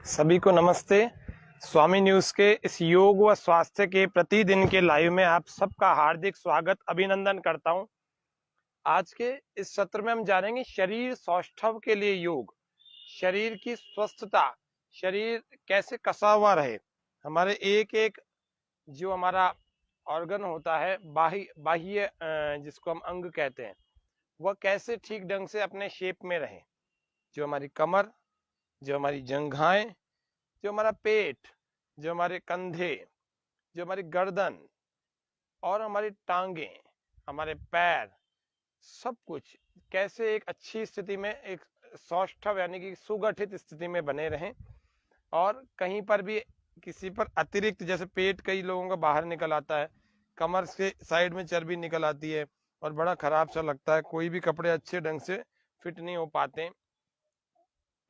सभी को नमस्ते। स्वामी न्यूज के इस योग व स्वास्थ्य के प्रतिदिन के लाइव में आप सबका हार्दिक स्वागत अभिनंदन करता हूं। आज के इस सत्र में हम जानेंगे शरीर सौष्ठव के लिए योग, शरीर की स्वस्थता, शरीर कैसे कसा हुआ रहे, हमारे एक एक जो हमारा ऑर्गन होता है बाह्य जिसको हम अंग कहते हैं, वह कैसे ठीक ढंग से अपने शेप में रहे। जो हमारी कमर, जो हमारी जंघाएं, जो हमारा पेट, जो हमारे कंधे, जो हमारी गर्दन और हमारी टांगें, हमारे पैर, सब कुछ कैसे एक अच्छी स्थिति में, एक सौष्ठव यानी कि सुगठित स्थिति में बने रहें और कहीं पर भी किसी पर अतिरिक्त, जैसे पेट कई लोगों का बाहर निकल आता है, कमर के साइड में चर्बी निकल आती है और बड़ा खराब सा लगता है, कोई भी कपड़े अच्छे ढंग से फिट नहीं हो पाते,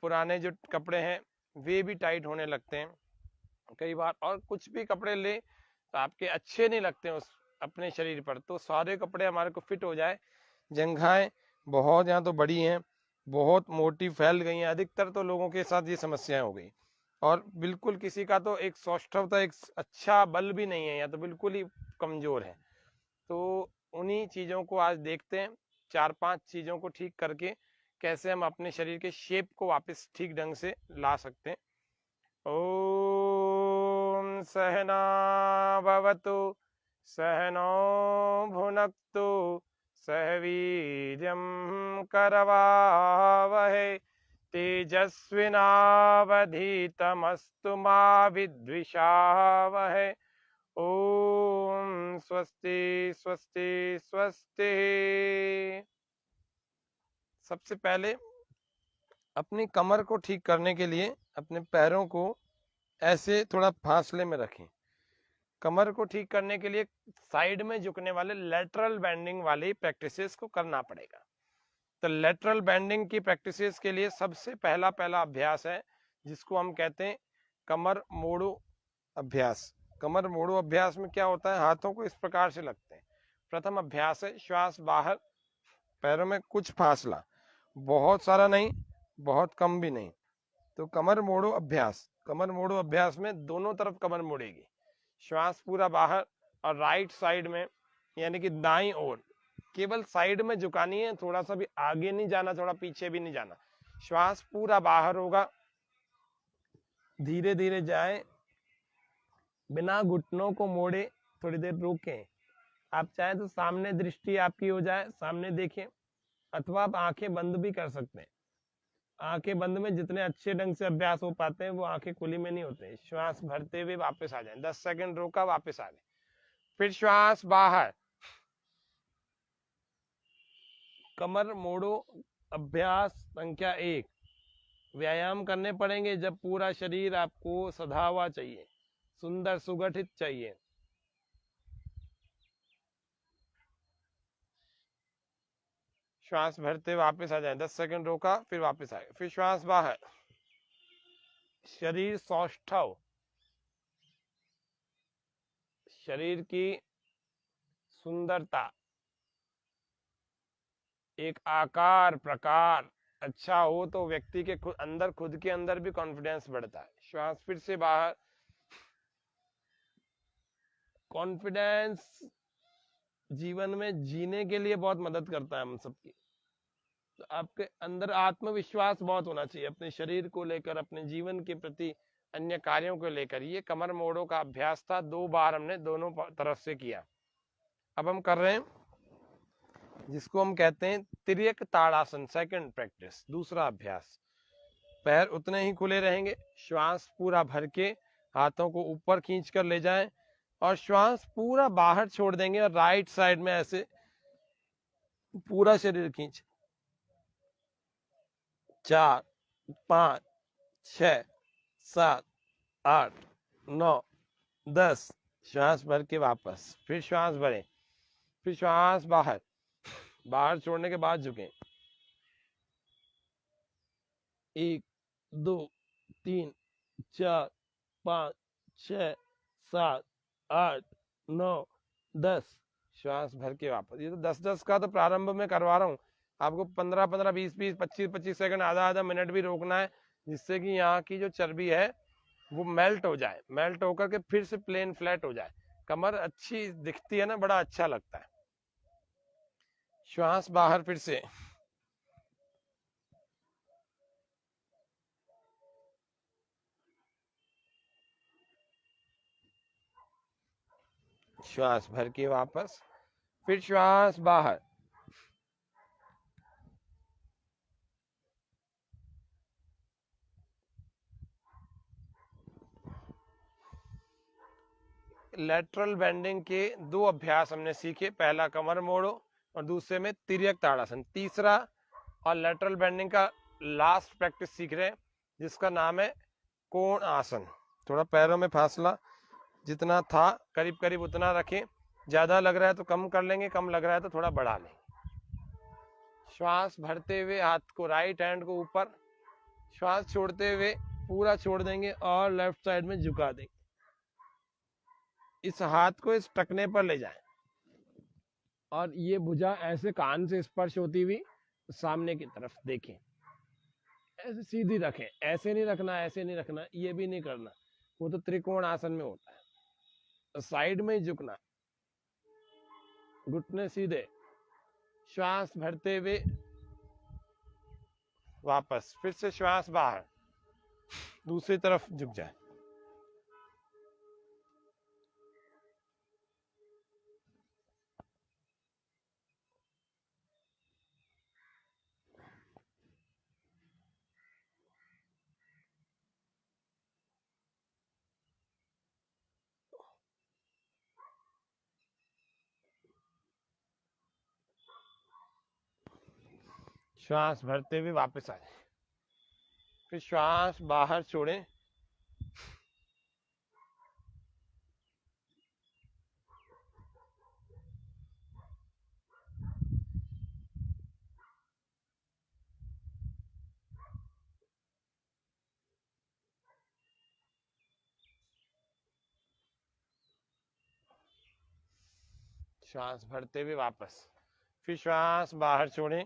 पुराने जो कपड़े हैं वे भी टाइट होने लगते हैं कई बार, और कुछ भी कपड़े ले तो आपके अच्छे नहीं लगते उस अपने शरीर पर। तो सारे कपड़े हमारे को फिट हो जाए। जंघाएं बहुत यहाँ तो बड़ी हैं, बहुत मोटी फैल गई हैं, अधिकतर तो लोगों के साथ ये समस्याएं हो गई, और बिल्कुल किसी का तो एक सौष्ठवता, एक अच्छा बल भी नहीं है या तो बिल्कुल ही कमजोर है। तो उन्हीं चीजों को आज देखते हैं, 4-5 चीजों को ठीक करके कैसे हम अपने शरीर के शेप को वापस ठीक ढंग से ला सकते हैं। ओम सहना भवतु सहनो भुनक्तु सह वीर्यं करवावहै तेजस्विनावधीतमस्तु मा विद्विषावहै। ओम स्वस्ति स्वस्ति स्वस्ति। सबसे पहले अपनी कमर को ठीक करने के लिए अपने पैरों को ऐसे थोड़ा फासले में रखें। कमर को ठीक करने के लिए साइड में झुकने वाले लेटरल बेंडिंग वाली प्रैक्टिसेस को करना पड़ेगा। तो लेटरल बेंडिंग की प्रैक्टिसेस के लिए सबसे पहला अभ्यास है जिसको हम कहते हैं कमर मोड़ो अभ्यास। कमर मोड़ो अभ्यास में क्या होता है, हाथों को इस प्रकार से लगते हैं। प्रथम अभ्यास है श्वास बाहर, पैरों में कुछ फासला, बहुत सारा नहीं, बहुत कम भी नहीं। तो कमर मोड़ो अभ्यास, कमर मोड़ो अभ्यास में दोनों तरफ कमर मुड़ेगी, श्वास पूरा बाहर और राइट साइड में यानी कि दाईं ओर केवल साइड में झुकानी है, थोड़ा सा भी आगे नहीं जाना, थोड़ा पीछे भी नहीं जाना। श्वास पूरा बाहर होगा, धीरे धीरे जाए, बिना घुटनों को मोड़े, थोड़ी देर रोकें। आप चाहे तो सामने दृष्टि आपकी हो जाए, सामने देखें, अथवा आप आंखें बंद भी कर सकते हैं। आंखें बंद में जितने अच्छे ढंग से अभ्यास हो पाते हैं वो आंखें खुली में नहीं होते। श्वास भरते हुए वापस आ जाए, 10 सेकंड रोका, वापस आ गए, फिर श्वास बाहर। कमर मोड़ो अभ्यास संख्या 1। व्यायाम करने पड़ेंगे जब पूरा शरीर आपको सधा हुआ चाहिए, सुंदर सुगठित चाहिए। श्वास भरते वापस आ जाए, 10 सेकंड रोका, फिर वापस आए, फिर श्वास बाहर। शरीर सौष्ठव, शरीर की सुंदरता, एक आकार प्रकार अच्छा हो तो व्यक्ति के खुद के अंदर भी कॉन्फिडेंस बढ़ता है। श्वास फिर से बाहर। कॉन्फिडेंस जीवन में जीने के लिए बहुत मदद करता है हम सबकी। तो आपके अंदर आत्मविश्वास बहुत होना चाहिए अपने शरीर को लेकर, अपने जीवन के प्रति, अन्य कार्यों को लेकर। ये कमर मोड़ो का अभ्यास था, 2 बार हमने दोनों तरफ से किया। अब हम कर रहे हैं जिसको हम कहते हैं तिर्यक ताड़ासन, सेकंड प्रैक्टिस, दूसरा अभ्यास। पैर उतने ही खुले रहेंगे, श्वास पूरा भर के हाथों को ऊपर खींच कर ले जाएं और श्वास पूरा बाहर छोड़ देंगे और राइट साइड में ऐसे पूरा शरीर खींच। 4 5 6 7 8 9 10। श्वास भर के वापस, फिर श्वास भरें, फिर श्वास बाहर, बाहर छोड़ने के बाद झुकें। 1 2 3 4 5 6 7 8 9 10। श्वास भर के वापस। ये तो 10-10 का तो प्रारंभ में करवा रहा हूँ, आपको 15-15 20-20 25-25 सेकंड, आधा आधा मिनट भी रोकना है जिससे कि यहाँ की जो चर्बी है वो मेल्ट हो जाए, मेल्ट होकर के फिर से प्लेन फ्लैट हो जाए, कमर अच्छी दिखती है ना, बड़ा अच्छा लगता है। श्वास बाहर फिर से, श्वास भर के वापस, फिर श्वास बाहर, लेटरल बेंडिंग के दो अभ्यास हमने सीखे, पहला कमर मोड़ो और दूसरे में तिर्यक ताड़ासन। तीसरा और लेटरल बेंडिंग का लास्ट प्रैक्टिस सीख रहे हैं जिसका नाम है कोण आसन। थोड़ा पैरों में फासला जितना था करीब करीब उतना रखें, ज्यादा लग रहा है तो कम कर लेंगे, कम लग रहा है तो थोड़ा बढ़ा लेंगे। श्वास भरते हुए हाथ को, राइट हैंड को ऊपर, श्वास छोड़ते हुए पूरा छोड़ देंगे और लेफ्ट साइड में झुका देंगे। इस हाथ को इस टखने पर ले जाएं और ये भुजा ऐसे कान से स्पर्श होती हुई सामने की तरफ देखें, ऐसे सीधी रखें, ऐसे नहीं रखना, ऐसे नहीं रखना, ये भी नहीं करना, वो तो त्रिकोण आसन में होता है। तो साइड में ही झुकना, घुटने सीधे, श्वास भरते हुए वापस, फिर से श्वास बाहर, दूसरी तरफ झुक जाए। श्वास भरते हुए वापस आ जाए, फिर श्वास बाहर छोड़ें, श्वास भरते हुए वापस, फिर श्वास बाहर छोड़ें।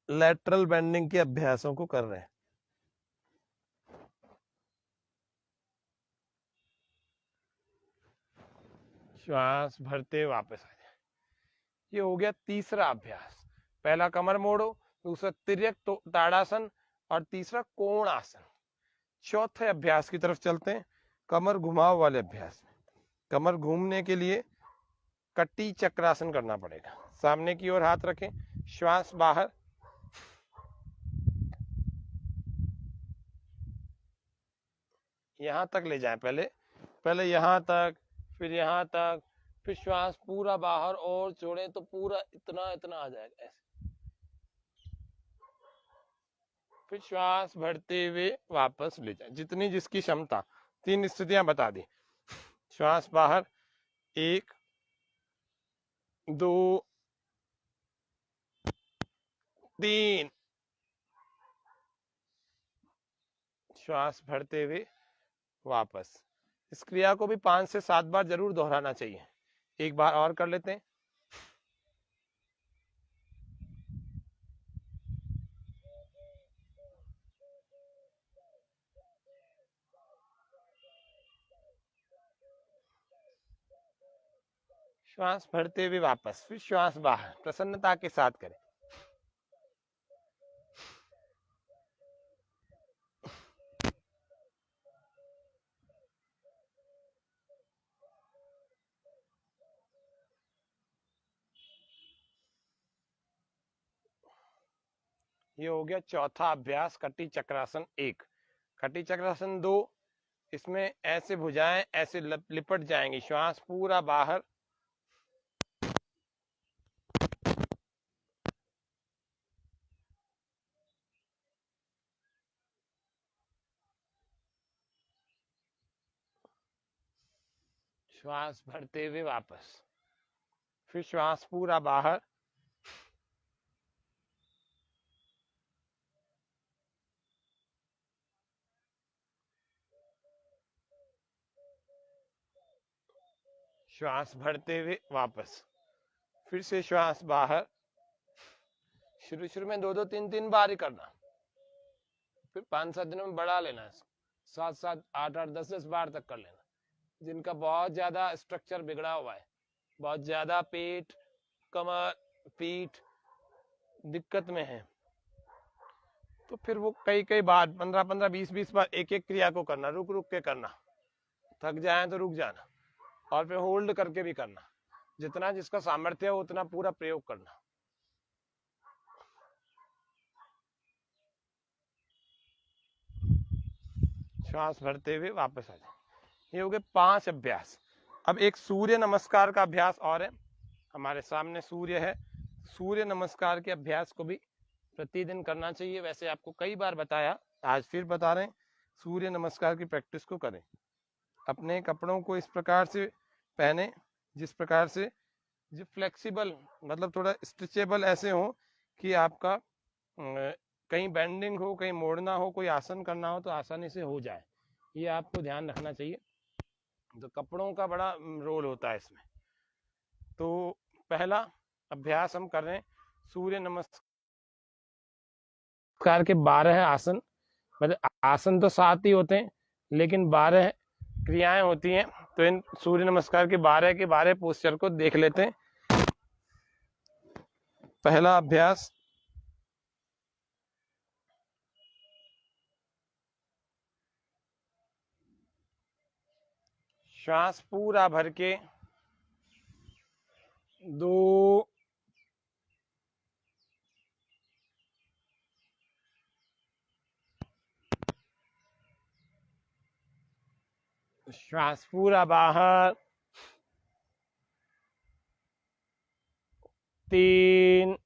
लेटरल बेंडिंग के अभ्यासों को कर रहे हैं। श्वास भरते वापस आ जाए। ये हो गया तीसरा अभ्यास। पहला कमर मोड़ो, दूसरा तिर्यक ताड़ासन और तीसरा कोण आसन। चौथे अभ्यास की तरफ चलते हैं, कमर घुमाव वाले अभ्यास में। कमर घूमने के लिए कटी चक्रासन करना पड़ेगा। सामने की ओर हाथ रखें, श्वास बाहर, यहां तक ले जाएं, पहले यहां तक, फिर यहां तक, फिर श्वास पूरा बाहर और छोड़ें तो पूरा इतना इतना आ जाएगा ऐसे। फिर श्वास भरते हुए वापस ले जाए, जितनी जिसकी क्षमता। 3 स्थितियां बता दी। श्वास बाहर, 1 2 3, श्वास भरते हुए वापस। इस क्रिया को भी 5 से 7 बार जरूर दोहराना चाहिए। एक बार और कर लेते हैं। श्वास भरते हुए वापस, फिर श्वास बाहर, प्रसन्नता के साथ करें। ये हो गया चौथा अभ्यास, कटी चक्रासन 1। कटी चक्रासन 2, इसमें ऐसे भुजाएं ऐसे लिपट जाएंगी, श्वास पूरा बाहर, श्वास भरते हुए वापस, फिर श्वास पूरा बाहर, श्वास भरते हुए वापस, फिर से श्वास बाहर, शुरू शुरू में 2-2 3-3 बार ही करना, फिर 5-7 दिनों में बढ़ा लेना, 7-7 8-8 10-10 बार तक कर लेना। जिनका बहुत ज्यादा स्ट्रक्चर बिगड़ा हुआ है, बहुत ज्यादा पेट कमर पीठ दिक्कत में है, तो फिर वो कई कई बार 15-15 20-20 बार एक एक क्रिया को करना, रुक रुक के करना, थक जाए तो रुक जाना, और फिर होल्ड करके भी करना। जितना जिसका सामर्थ्य हो उतना पूरा प्रयोग करना। श्वास भरते हुए वापस आ जाए। ये हो गए 5 अभ्यास। अब एक सूर्य नमस्कार का अभ्यास और है, हमारे सामने सूर्य है, सूर्य नमस्कार के अभ्यास को भी प्रतिदिन करना चाहिए। वैसे आपको कई बार बताया, आज फिर बता रहे हैं, सूर्य नमस्कार की प्रैक्टिस को करें। अपने कपड़ों को इस प्रकार से पहने जिस प्रकार से जो फ्लेक्सिबल, मतलब थोड़ा स्ट्रेचेबल ऐसे हो कि आपका कहीं बेंडिंग हो, कहीं मोड़ना हो, कोई आसन करना हो तो आसानी से हो जाए। ये आपको ध्यान रखना चाहिए। तो कपड़ों का बड़ा रोल होता है इसमें। तो पहला अभ्यास हम कर रहे हैं सूर्य नमस्कार के 12 आसन। मतलब आसन तो 7 ही होते हैं, लेकिन 12 क्रियाएं होती हैं। तो इन सूर्य नमस्कार के 12 पोस्चर को देख लेते हैं। पहला अभ्यास, श्वास पूरा भर के 2 श्वास पूरा बाहर 3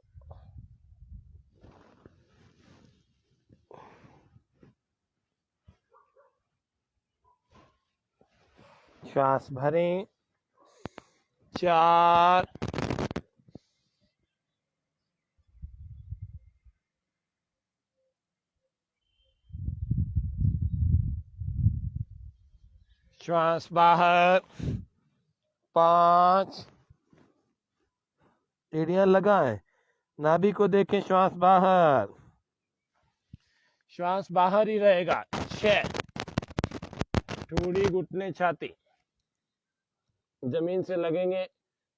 श्वास भरें 4 श्वास बाहर 5 एड़ियां लगाएं, नाभि को देखें, श्वास बाहर, श्वास बाहर ही रहेगा 6 ठोड़ी घुटने छाती जमीन से लगेंगे,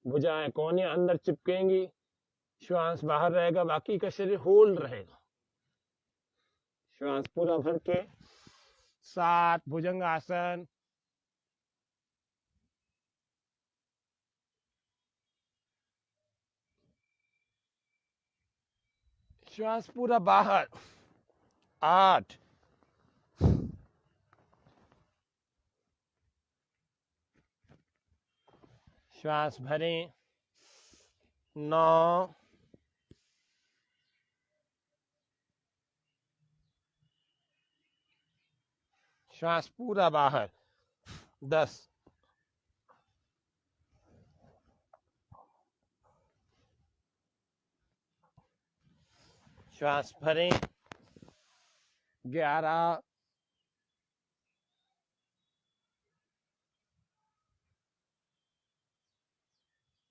भुजाएं कोहनियां अंदर चिपकेंगी, श्वास बाहर रहेगा, बाकी का शरीर होल्ड रहेगा। श्वास पूरा भर के 7 भुजंग आसन, श्वास पूरा बाहर 8 श्वास भरें 9 श्वास पूरा बाहर 10 श्वास भरें 11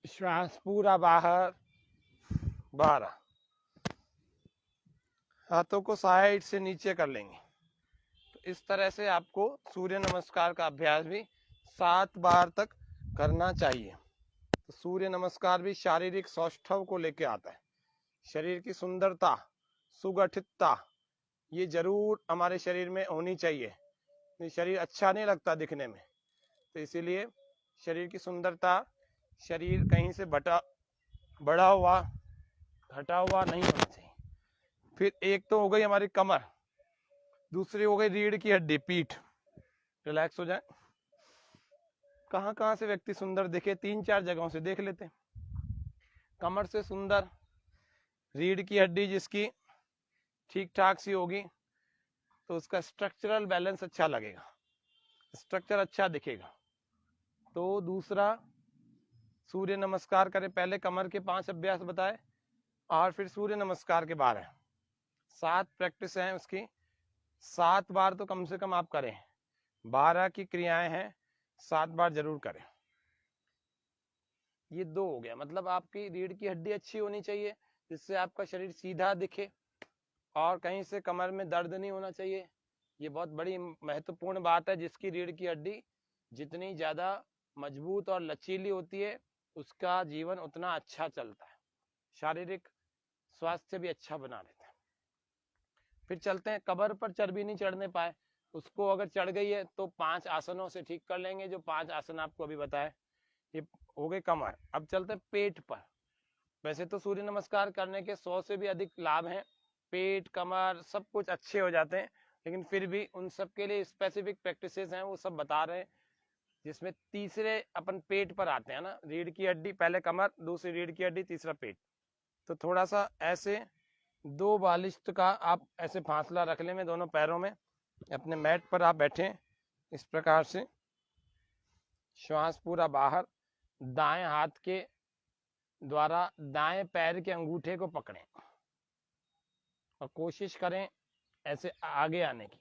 श्वास पूरा बाहर 12। हाथों को साइड से नीचे कर लेंगे। तो इस तरह से आपको सूर्य नमस्कार का अभ्यास भी 7 बार तक करना चाहिए। तो सूर्य नमस्कार भी शारीरिक सौष्ठव को लेके आता है, शरीर की सुंदरता, सुगठितता, ये जरूर हमारे शरीर में होनी चाहिए। शरीर अच्छा नहीं लगता दिखने में, तो इसीलिए शरीर की सुंदरता, शरीर कहीं से बड़ा हुआ घटा हुआ नहीं होना चाहिए। फिर एक तो हो गई हमारी कमर, दूसरी हो गई रीढ़ की हड्डी, पीठ। रिलैक्स हो जाए। कहां कहां से व्यक्ति सुंदर दिखे, 3-4 जगहों से देख लेते हैं। कमर से सुंदर, रीढ़ की हड्डी जिसकी ठीक ठाक सी होगी तो उसका स्ट्रक्चरल बैलेंस अच्छा लगेगा, स्ट्रक्चर अच्छा दिखेगा। तो दूसरा सूर्य नमस्कार करें, पहले कमर के 5 अभ्यास बताए और फिर सूर्य नमस्कार के 12। 7 प्रैक्टिस है उसकी, 7 बार तो कम से कम आप करें। 12 की क्रियाएं हैं, 7 बार जरूर करें। ये 2 हो गया, मतलब आपकी रीढ़ की हड्डी अच्छी होनी चाहिए जिससे आपका शरीर सीधा दिखे और कहीं से कमर में दर्द नहीं होना चाहिए। ये बहुत बड़ी महत्वपूर्ण बात है, जिसकी रीढ़ की हड्डी जितनी ज्यादा मजबूत और लचीली होती है उसका जीवन उतना अच्छा चलता है, शारीरिक स्वास्थ्य भी अच्छा बना रहता है। फिर चलते हैं, कमर पर चर्बी नहीं चढ़ने पाए, उसको अगर चढ़ गई है तो 5 आसनों से ठीक कर लेंगे, जो 5 आसन आपको अभी बताए। ये हो गए कमर। अब चलते हैं पेट पर। वैसे तो सूर्य नमस्कार करने के 100 से भी अधिक लाभ हैं, पेट कमर सब कुछ अच्छे हो जाते हैं, लेकिन फिर भी उन सब के लिए स्पेसिफिक प्रैक्टिसेस हैं, वो सब बता रहे हैं। जिसमें तीसरे अपन पेट पर आते हैं ना, रीढ़ की हड्डी, पहले कमर, दूसरी रीढ़ की हड्डी, तीसरा पेट। तो थोड़ा सा ऐसे 2 बालिश्त का आप ऐसे फासला रख लें में दोनों पैरों में, अपने मैट पर आप बैठे इस प्रकार से, श्वास पूरा बाहर, दाएं हाथ के द्वारा दाएं पैर के अंगूठे को पकड़ें और कोशिश करें ऐसे आगे आने की।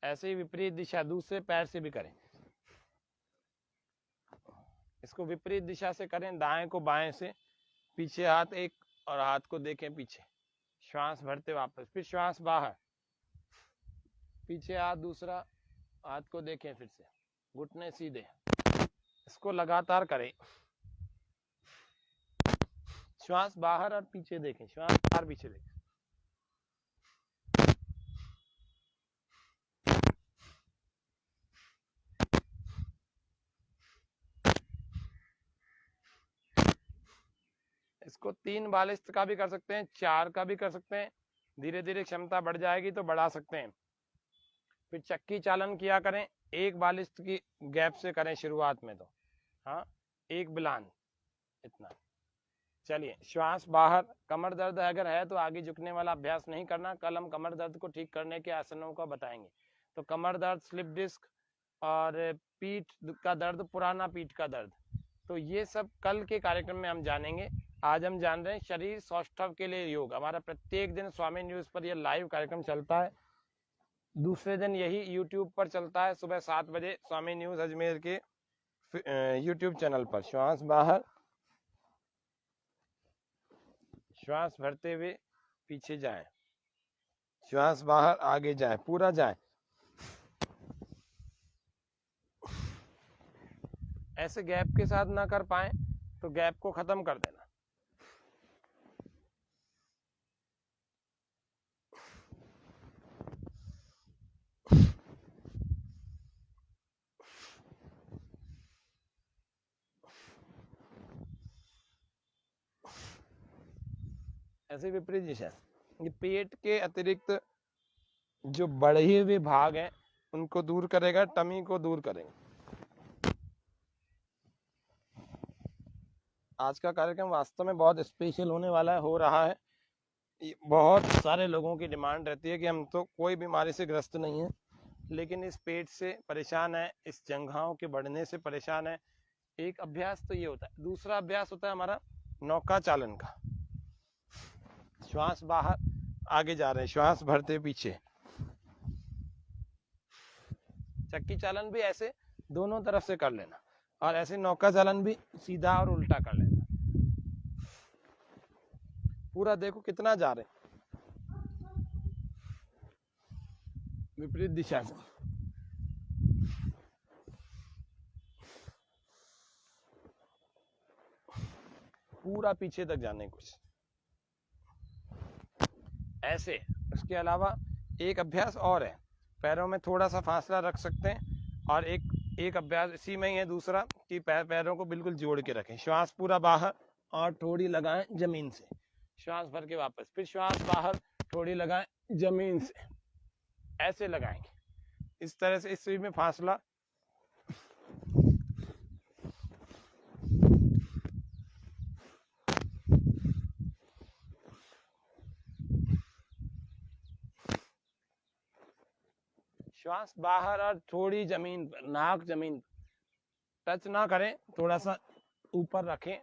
ऐसे ही विपरीत दिशा दूसरे पैर से भी करें, इसको विपरीत दिशा से करें, दाएं को बाएं से, पीछे हाथ एक और हाथ को देखें पीछे, श्वास भरते वापस, फिर श्वास बाहर, पीछे हाथ दूसरा, हाथ को देखें फिर से, घुटने सीधे। इसको लगातार करें, श्वास बाहर और पीछे देखें, श्वास बाहर पीछे देखें। इसको 3 बालिश्त का भी कर सकते हैं, 4 का भी कर सकते हैं, धीरे धीरे क्षमता बढ़ जाएगी तो बढ़ा सकते हैं। फिर चक्की चालन किया करें, 1 बालिश्त की गैप से करें शुरुआत में, तो हाँ 1 बिलान इतना। चलिए, श्वास बाहर। कमर दर्द अगर है तो आगे झुकने वाला अभ्यास नहीं करना, कल हम कमर दर्द को ठीक करने के आसनों का बताएंगे। तो कमर दर्द, स्लिप डिस्क और पीठ का दर्द, पुराना पीठ का दर्द, तो ये सब कल के कार्यक्रम में हम जानेंगे। आज हम जान रहे हैं शरीर सौष्ठव के लिए योग। हमारा प्रत्येक दिन स्वामी न्यूज पर यह लाइव कार्यक्रम चलता है, दूसरे दिन यही यूट्यूब पर चलता है सुबह 7 बजे स्वामी न्यूज अजमेर के यूट्यूब चैनल पर। श्वास बाहर, श्वास भरते हुए पीछे जाएं, श्वास बाहर आगे जाएं, पूरा जाएं। ऐसे गैप के साथ ना कर पाए तो गैप को खत्म कर देना। ऐसे विपरीत दिशा। ये पेट के अतिरिक्त जो बढ़े हुए भाग हैं उनको दूर करेगा, टमी को दूर करेगा। आज का कार्यक्रम वास्तव में बहुत स्पेशल होने वाला है, हो रहा है। बहुत सारे लोगों की डिमांड रहती है कि हम तो कोई बीमारी से ग्रस्त नहीं है, लेकिन इस पेट से परेशान है, इस जंघाओं के बढ़ने से परेशान है। एक अभ्यास तो ये होता है, दूसरा अभ्यास होता है हमारा नौका चालन का। श्वास बाहर आगे जा रहे हैं, श्वास भरते पीछे। चक्की चालन भी ऐसे दोनों तरफ से कर लेना, और ऐसे नौका चालन भी सीधा और उल्टा कर लेना। पूरा देखो कितना जा रहे, विपरीत दिशा से। पूरा पीछे तक जाने कुछ ऐसे। उसके अलावा एक अभ्यास और है, पैरों में थोड़ा सा फासला रख सकते हैं, और एक अभ्यास इसी में ही है दूसरा, कि पैरों को बिल्कुल जोड़ के रखें, श्वास पूरा बाहर और थोड़ी लगाएं जमीन से, श्वास भर के वापस, फिर श्वास बाहर, थोड़ी लगाएं जमीन से, ऐसे लगाएंगे। इस तरह से इस में फासला श्वास बाहर और थोड़ी जमीन पर, नाक जमीन पर टच ना करें, थोड़ा सा ऊपर रखें।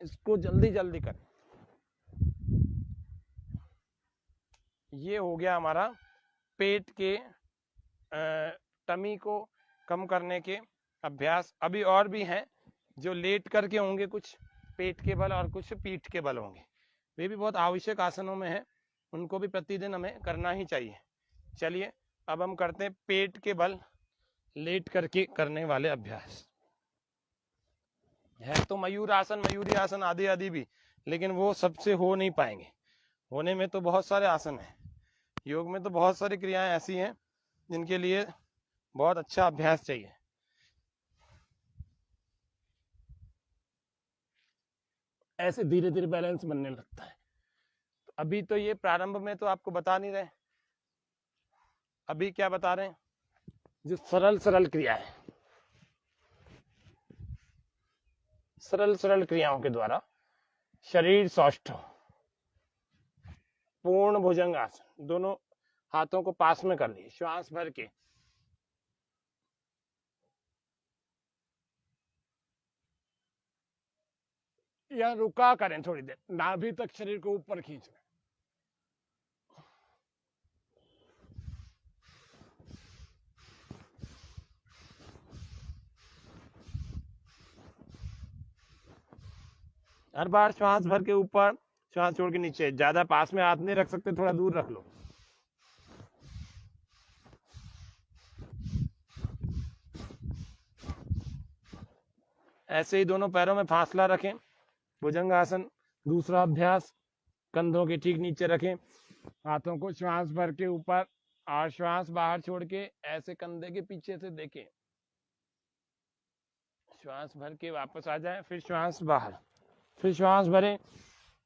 इसको जल्दी जल्दी करें। ये हो गया हमारा पेट के टमी को कम करने के अभ्यास। अभी और भी हैं जो लेट करके होंगे कुछ, पेट के बल और कुछ पीठ के बल होंगे। वे भी बहुत आवश्यक आसनों में है, उनको भी प्रतिदिन हमें करना ही चाहिए। चलिए अब हम करते हैं पेट के बल लेट करके करने वाले अभ्यास। है तो मयूर आसन, मयूरी आसन आदि आदि भी, लेकिन वो सबसे हो नहीं पाएंगे। होने में तो बहुत सारे आसन हैं, योग में तो बहुत सारी क्रियाएं ऐसी हैं जिनके लिए बहुत अच्छा अभ्यास चाहिए। ऐसे धीरे धीरे बैलेंस बनने लगता है। अभी तो ये प्रारंभ में तो आपको बता नहीं रहे, अभी क्या बता रहे हैं, जो सरल सरल क्रिया है, सरल सरल क्रियाओं के द्वारा शरीर सौष्ठ हो। पूर्ण भुजंग आसन, दोनों हाथों को पास में कर लिए, श्वास भर के या रुका करें थोड़ी देर, नाभि तक शरीर को ऊपर खींच लें। हर बार श्वास भर के ऊपर, श्वास छोड़ के नीचे, ज्यादा पास में हाथ नहीं रख सकते, थोड़ा दूर रख लो। ऐसे ही दोनों पैरों में फासला रखें, भुजंगासन। दूसरा अभ्यास, कंधों के ठीक नीचे रखें, हाथों को श्वास भर के ऊपर और श्वास बाहर छोड़ के ऐसे कंधे के पीछे से देखें, श्वास भर के वापस आ जाए, फिर श्वास बाहर, फिर श्वास भरें,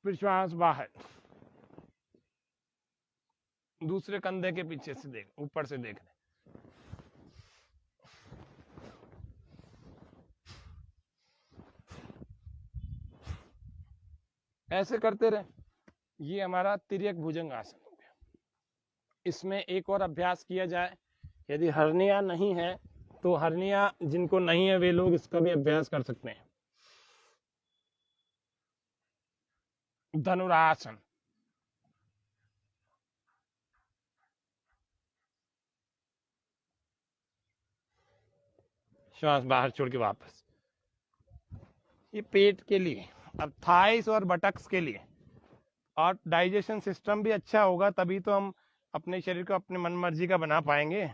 फिर श्वास बाहर। दूसरे कंधे के पीछे से देख, ऊपर से देख रहे, ऐसे करते रहे। ये हमारा तिर्यक भुजंग आसन हो गया। इसमें एक और अभ्यास किया जाए, यदि हर्निया नहीं है तो हर्निया जिनको नहीं है वे लोग इसका भी अभ्यास कर सकते हैं। धनुरासन, श्वास बाहर छोड़ के वापस। ये पेट के लिए। अब थाइस और बटक्स के लिए, और डाइजेशन सिस्टम भी अच्छा होगा तभी तो हम अपने शरीर को अपने मन मर्जी का बना पाएंगे।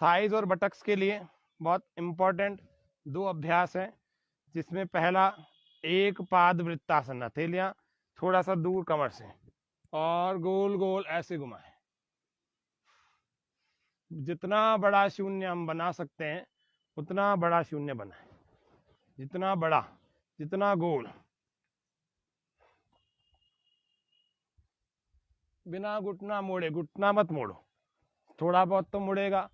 थाइस और बटक्स के लिए बहुत इंपॉर्टेंट दो अभ्यास है, जिसमें पहला एक पाद वृत्तासन, हथेलियां थोड़ा सा दूर कमर से और गोल गोल ऐसे घुमाएं। जितना बड़ा शून्य हम बना सकते हैं उतना बड़ा शून्य बनाएं, जितना बड़ा, जितना गोल, बिना घुटना मोड़े। घुटना मत मोड़ो, थोड़ा बहुत तो मुड़ेगा,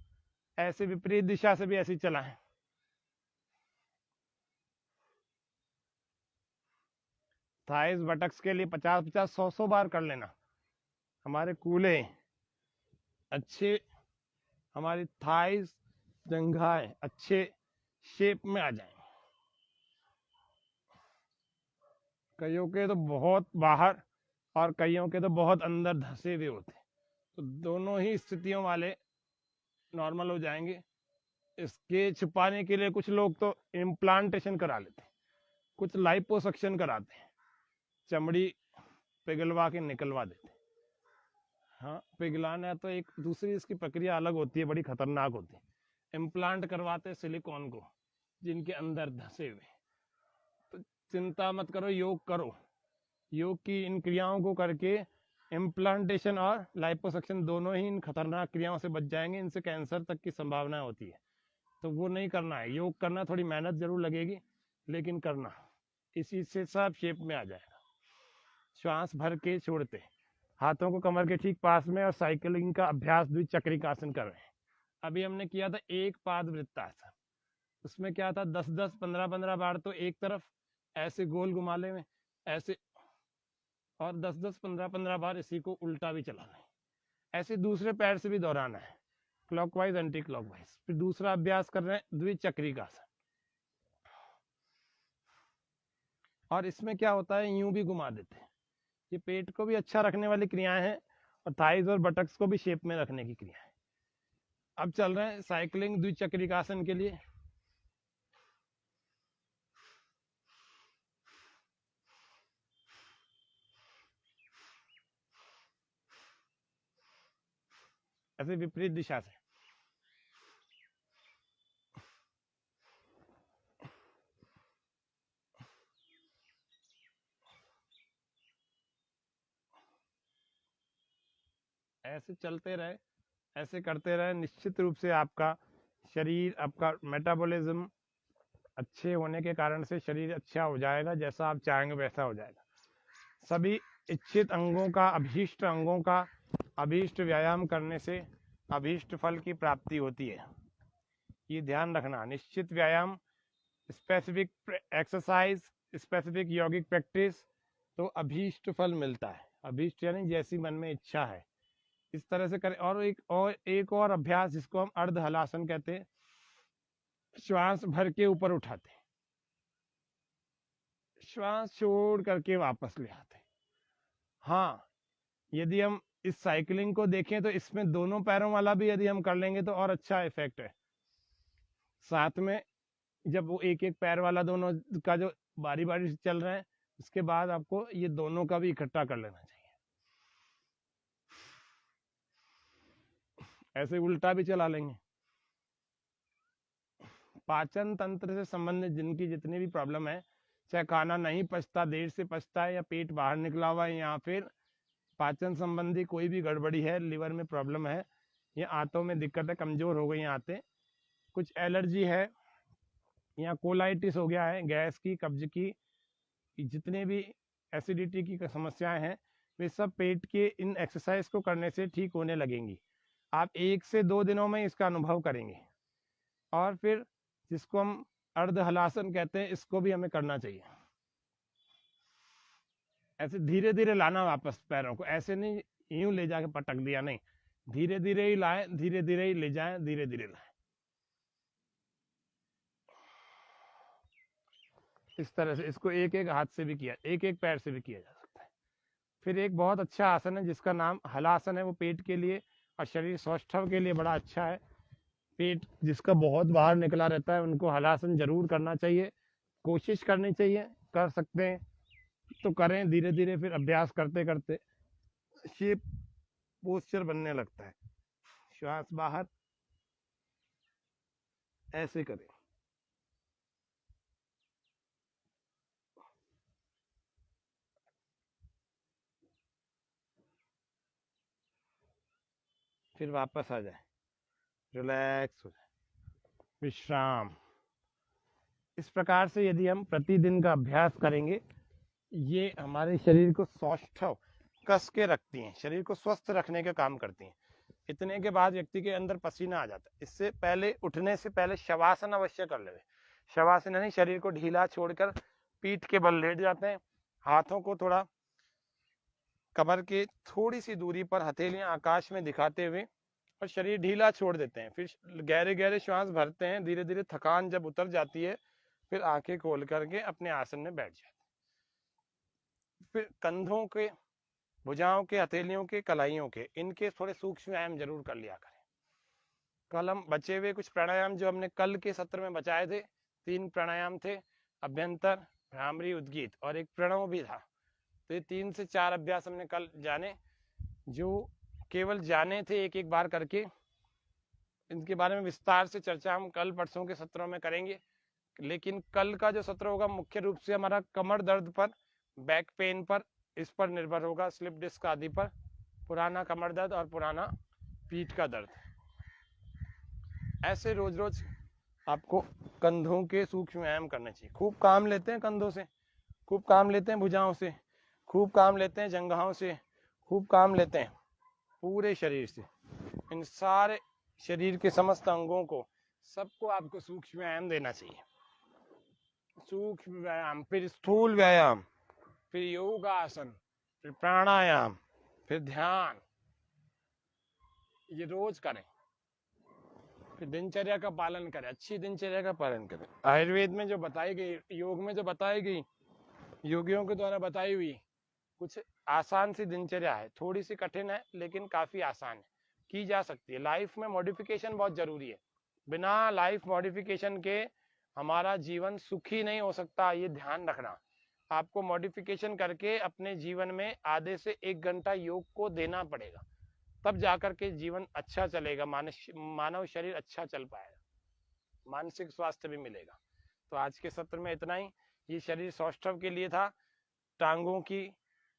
ऐसे विपरीत दिशा से भी ऐसे चलाएं। थाइस बटक्स के लिए 50-50, 100-100 बार कर लेना। हमारे कूल्हे अच्छे, हमारी थाइस जंघाएं अच्छे शेप में आ जाएं। कईयों के तो बहुत बाहर और कईयों के तो बहुत अंदर धंसे हुए होते, तो दोनों ही स्थितियों वाले नॉर्मल हो जाएंगे। इसके छुपाने के लिए कुछ लोग तो इम्प्लांटेशन करा लेते हैं, कुछ लाइपोसक्शन कराते हैं, चमड़ी पिघलवा के निकलवा देते हैं। हाँ, पिघलाना तो एक दूसरी इसकी प्रक्रिया अलग होती है, बड़ी खतरनाक होती है। इम्प्लांट करवाते सिलिकॉन को जिनके अंदर धंसे हुए। तो चिंता मत करो, योग करो, योग की इन क्रियाओं को करके इम्प्लांटेशन और लाइपोसक्शन दोनों ही इन खतरनाक क्रियाओं से बच जाएंगे। इनसे कैंसर तक की संभावना होती है, तो वो नहीं करना है। योग करना, थोड़ी मेहनत जरूर लगेगी लेकिन करना, इसी से सब शेप में आ जाएगा। श्वास भर के छोड़ते, हाथों को कमर के ठीक पास में, और साइकिलिंग का अभ्यास द्विचक्रिकासन कर रहे हैं। अभी हमने किया था एक पाद वृत्तासन, उसमें क्या था, 10-10, 15-15 बार तो एक तरफ ऐसे गोल घुमा ले में ऐसे, और 10-10, 15-15 बार इसी को उल्टा भी चलाना है। ऐसे दूसरे पैर से भी दोहराना है, क्लॉकवाइज एंटी क्लॉकवाइज। फिर दूसरा अभ्यास कर रहे हैं द्विचक्रिकासन, और इसमें क्या होता है, यूं भी घुमा देते हैं। ये पेट को भी अच्छा रखने वाली क्रियाएं हैं और थाइज और बटक्स को भी शेप में रखने की क्रिया है। अब चल रहे हैं साइकिलिंग द्विचक्रिकासन के लिए। ऐसे विपरीत दिशा से। ऐसे चलते रहे, ऐसे करते रहे, निश्चित रूप से आपका शरीर, आपका मेटाबॉलिज्म अच्छे होने के कारण से शरीर अच्छा हो जाएगा, जैसा आप चाहेंगे वैसा हो जाएगा। सभी इच्छित अंगों का, अभीष्ट अंगों का अभीष्ट व्यायाम करने से अभीष्ट फल की प्राप्ति होती है। ये ध्यान रखना, निश्चित व्यायाम, स्पेसिफिक एक्सरसाइज, स्पेसिफिक यौगिक प्रैक्टिस, तो अभीष्ट फल मिलता है। अभीष्ट यानी जैसी मन में इच्छा है, इस तरह से करें। और एक और अभ्यास जिसको हम अर्ध हलासन कहते हैं, श्वास भर के ऊपर उठाते, श्वास छोड़ करके वापस ले आते। हाँ, यदि हम इस साइकिलिंग को देखें तो इसमें दोनों पैरों वाला भी यदि हम कर लेंगे तो और अच्छा इफेक्ट है। साथ में जब वो एक एक पैर वाला दोनों का जो बारी बारी से चल रहे हैं, उसके बाद आपको ये दोनों का भी इकट्ठा कर लेना चाहिए। ऐसे उल्टा भी चला लेंगे। पाचन तंत्र से संबंधित जिनकी जितनी भी प्रॉब्लम है, चाहे खाना नहीं पचता, देर से पचता है, या पेट बाहर निकला हुआ है, या फिर पाचन संबंधी कोई भी गड़बड़ी है, लिवर में प्रॉब्लम है, या आंतों में दिक्कत है, कमजोर हो गई आंतें, कुछ एलर्जी है, या कोलाइटिस हो गया है, गैस की, कब्ज की, जितने भी एसिडिटी की समस्याएं हैं, वे सब पेट के इन एक्सरसाइज को करने से ठीक होने लगेंगी। आप 1 से 2 दिनों में इसका अनुभव करेंगे। और फिर जिसको हम अर्ध हलासन कहते हैं, इसको भी हमें करना चाहिए। ऐसे धीरे धीरे लाना वापस पैरों को, ऐसे नहीं यूं ले जाके पटक दिया, नहीं, धीरे धीरे ही लाए, धीरे धीरे ही ले जाएं, धीरे धीरे लाएं। इस तरह से इसको एक एक हाथ से भी किया, एक एक पैर से भी किया जा सकता है। फिर एक बहुत अच्छा आसन है जिसका नाम हलासन है, वो पेट के लिए और शरीर सौष्ठव के लिए बड़ा अच्छा है। पेट जिसका बहुत बाहर निकला रहता है, उनको हलासन जरूर करना चाहिए, कोशिश करनी चाहिए। कर सकते हैं तो करें, धीरे धीरे फिर अभ्यास करते करते शेप पोस्चर बनने लगता है। श्वास बाहर, ऐसे करें। फिर वापस आ जाए, रिलैक्स हो जाए, विश्राम। इस प्रकार से यदि हम प्रतिदिन का अभ्यास करेंगे, ये हमारे शरीर को सौष्ठव कस के रखती हैं, शरीर को स्वस्थ रखने का काम करती हैं। इतने के बाद व्यक्ति के अंदर पसीना आ जाता है। इससे पहले, उठने से पहले शवासन अवश्य कर ले। शवासन यानी शरीर को ढीला छोड़कर पीठ के बल लेट जाते हैं, हाथों को थोड़ा कमर के थोड़ी सी दूरी पर हथेलियां आकाश में दिखाते हुए और शरीर ढीला छोड़ देते हैं। फिर गहरे गहरे श्वास भरते हैं, धीरे धीरे थकान जब उतर जाती है, फिर आंखें खोल करके अपने आसन में बैठ जाते हैं। फिर कंधों के, भुजाओं के, हथेलियों के, कलाइयों के, इनके थोड़े सूक्ष्म व्यायाम जरूर कर लिया करें। कल हम बचे हुए कुछ प्राणायाम जो हमने कल के सत्र में बचाए थे, 3 प्राणायाम थे, अभ्यंतर, भ्रामरी, उद्गीत, और एक प्रणव भी था। तो ये 3 से 4 अभ्यास हमने कल जाने, जो केवल जाने थे एक एक बार करके। इनके बारे में विस्तार से चर्चा हम कल परसों के सत्रों में करेंगे। लेकिन कल का जो सत्र होगा मुख्य रूप से हमारा कमर दर्द पर, बैक पेन पर, इस पर निर्भर होगा, स्लिप डिस्क आदि पर, पुराना कमर दर्द और पुराना पीठ का दर्द। ऐसे रोज रोज आपको कंधों के सूक्ष्म व्यायाम करने चाहिए। खूब काम लेते हैं कंधों से, खूब काम लेते हैं भुजाओं से, खूब काम लेते हैं जंघाओं से, खूब काम लेते हैं पूरे शरीर से। इन सारे शरीर के समस्त अंगों को, सबको आपको सूक्ष्म व्यायाम देना चाहिए। सूक्ष्म व्यायाम, फिर स्थूल व्यायाम, फिर योगासन, फिर प्राणायाम, फिर ध्यान, ये रोज करें। फिर दिनचर्या का पालन करें, अच्छी दिनचर्या का पालन करें। आयुर्वेद में जो बताई गई, योग में जो बताई गई, योगियों के द्वारा बताई हुई कुछ आसान सी दिनचर्या है, थोड़ी सी कठिन है लेकिन काफी आसान है, की जा सकती है। लाइफ में मॉडिफिकेशन बहुत जरूरी है, बिना लाइफ मॉडिफिकेशन के हमारा जीवन सुखी नहीं हो सकता, ये ध्यान रखना। आपको मॉडिफिकेशन करके अपने जीवन में आधे से 1 घंटा योग को देना पड़ेगा। तब जाकर के जीवन अच्छा चलेगा, मानव शरीर अच्छा चल पाएगा, मानसिक स्वास्थ्य भी मिलेगा। तो आज के सत्र में इतना ही। ये शरीर सौष्ठव के लिए था। टांगों की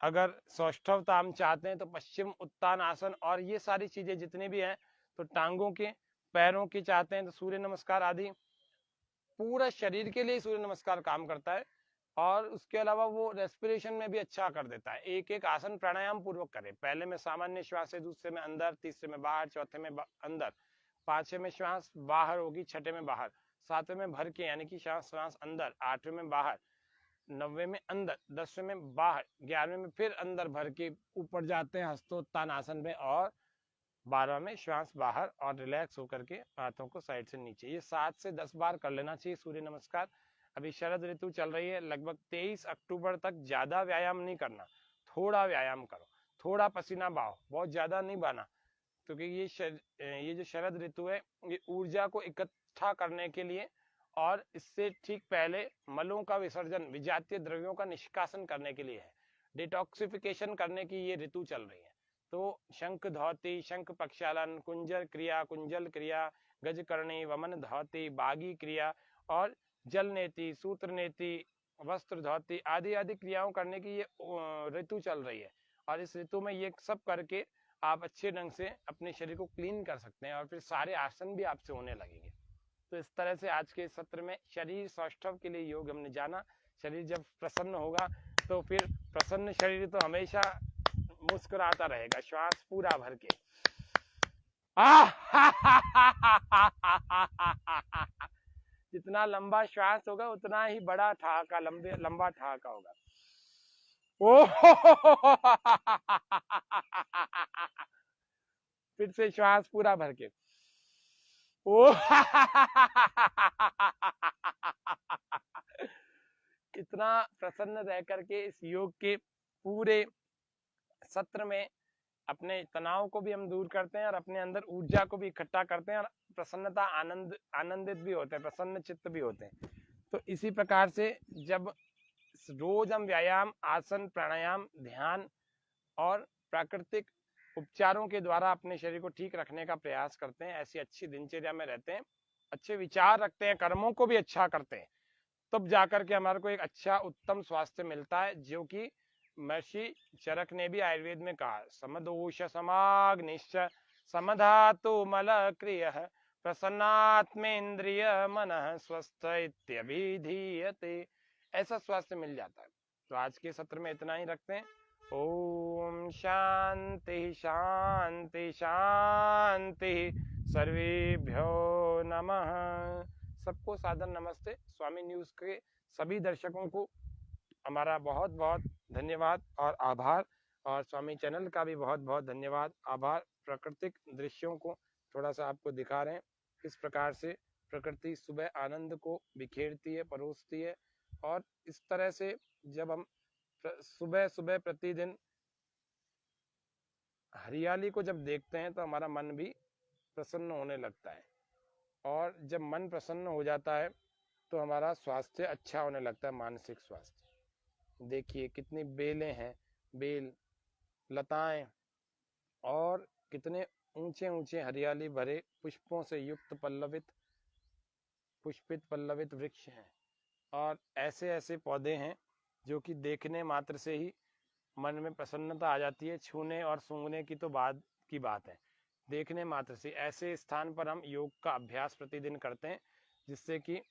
अगर सौष्ठवता हम चाहते हैं तो पश्चिम उत्तान आसन और ये सारी चीजें जितनी भी हैं, तो टांगों के पैरों की चाहते हैं तो सूर्य नमस्कार आदि, पूरा शरीर के लिए सूर्य नमस्कार काम करता है। और उसके अलावा वो रेस्पिरेशन में भी अच्छा कर देता है। एक एक आसन प्राणायाम पूर्वक करें। पहले में सामान्य श्वास है, दूसरे में अंदर, तीसरे में बाहर, चौथे में अंदर, पांचवें में श्वास बाहर होगी, छठे में बाहर, सातवें में भर के यानी कि श्वास अंदर, आठवें में बाहर, नौवे में अंदर, 10वें में बाहर, 11वें में फिर अंदर भर के ऊपर जाते हैं हस्तोत्तान आसन में, और 12 में श्वास बाहर और रिलैक्स होकर के हाथों को साइड से नीचे। ये 7 से 10 बार कर लेना चाहिए सूर्य नमस्कार। अभी शरद ऋतु चल रही है, लगभग 23 अक्टूबर तक ज्यादा व्यायाम नहीं करना, थोड़ा व्यायाम करो, थोड़ा पसीना बहाओ, बहुत ज्यादा नहीं बहाना, क्योंकि ये जो शरद ऋतु है ये ऊर्जा को इकट्ठा करने के लिए और इससे ठीक पहले मलों का विसर्जन, विजातीय द्रव्यों का निष्कासन करने के लिए है, डिटॉक्सिफिकेशन करने की ये ऋतु चल रही है। तो शंख धौती, शंख प्रक्षालन, कुंजल क्रिया, गजकर्णी, वमन धौती, बागी क्रिया और जल नेति, सूत्र नेति, वस्त्र धौती आदि आदि क्रियाओं करने की ये ऋतु चल रही है। और इस ऋतु में ये सब करके आप अच्छे ढंग से अपने शरीर को क्लीन कर सकते हैं और फिर सारे आसन भी आपसे होने लगेंगे। तो इस तरह से आज के सत्र में शरीर सौष्ठव के लिए योग हमने जाना। शरीर जब प्रसन्न होगा तो फिर प्रसन्न शरीर तो हमेशा मुस्कुराता रहेगा, श्वास पूरा भर के। जितना लंबा श्वास होगा उतना ही बड़ा ठहाका, लंबा ठहाका होगा। ओ फिर से श्वास पूरा भर के। ओ इतना प्रसन्न रह करके इस योग के पूरे सत्र में अपने तनाव को भी हम दूर करते हैं और अपने अंदर ऊर्जा को भी इकट्ठा करते हैं और प्रसन्नता, आनंदित भी होते हैं, प्रसन्न चित्त भी होते हैं। तो इसी प्रकार से जब रोज हम व्यायाम, आसन, प्राणायाम, ध्यान और प्राकृतिक उपचारों के द्वारा अपने शरीर को ठीक रखने का प्रयास करते हैं, ऐसी अच्छी दिनचर्या में रहते हैं, अच्छे विचार रखते हैं, कर्मों को भी अच्छा करते हैं, तब जाकर के हमारे को एक अच्छा उत्तम स्वास्थ्य मिलता है, जो कि महर्षि चरक ने भी आयुर्वेद में कहा, समदोष समाग्निश्च समधातु मल क्रिय प्रसन्नात्मेन्द्रिय मन स्वस्थ इत्यभिधीयते। ऐसा स्वास्थ्य मिल जाता है। तो आज के सत्र में इतना ही रखते हैं। ओम शांति शांति शांति, सर्वेभ्यो नमः। सबको सादर नमस्ते। स्वामी न्यूज के सभी दर्शकों को हमारा बहुत बहुत धन्यवाद और आभार, और स्वामी चैनल का भी बहुत बहुत धन्यवाद, आभार। प्राकृतिक दृश्यों को थोड़ा सा आपको दिखा रहे हैं, किस प्रकार से प्रकृति सुबह आनंद को बिखेरती है, परोसती है। और इस तरह से जब हम सुबह सुबह प्रतिदिन हरियाली को जब देखते हैं तो हमारा मन भी प्रसन्न होने लगता है, और जब मन प्रसन्न हो जाता है तो हमारा स्वास्थ्य अच्छा होने लगता है, मानसिक स्वास्थ्य। देखिए कितनी बेलें हैं, बेल, लताएं, और कितने ऊंचे ऊंचे हरियाली भरे पुष्पों से युक्त पुष्पित पल्लवित वृक्ष हैं। और ऐसे ऐसे पौधे हैं जो कि देखने मात्र से ही मन में प्रसन्नता आ जाती है। छूने और सूंघने की तो बाद की बात है, देखने मात्र से ऐसे स्थान पर हम योग का अभ्यास प्रतिदिन करते हैं, जिससे कि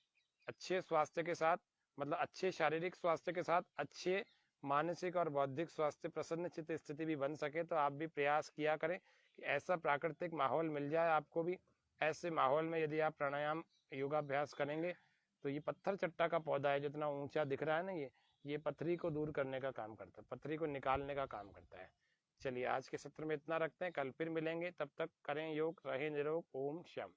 अच्छे स्वास्थ्य के साथ, मतलब अच्छे शारीरिक स्वास्थ्य के साथ अच्छे मानसिक और बौद्धिक स्वास्थ्य, प्रसन्न चित्त स्थिति भी बन सके। तो आप भी प्रयास किया करें कि ऐसा प्राकृतिक माहौल मिल जाए आपको भी। ऐसे माहौल में यदि आप प्राणायाम, योगाभ्यास करेंगे तो ये पत्थर चट्टा का पौधा है, जितना ऊंचा दिख रहा है ना, ये पथरी को दूर करने का काम करता है, पथरी को निकालने का काम करता है। चलिए आज के सत्र में इतना रखते हैं, कल फिर मिलेंगे, तब तक करें योग, रहे निरोग। ओम शम।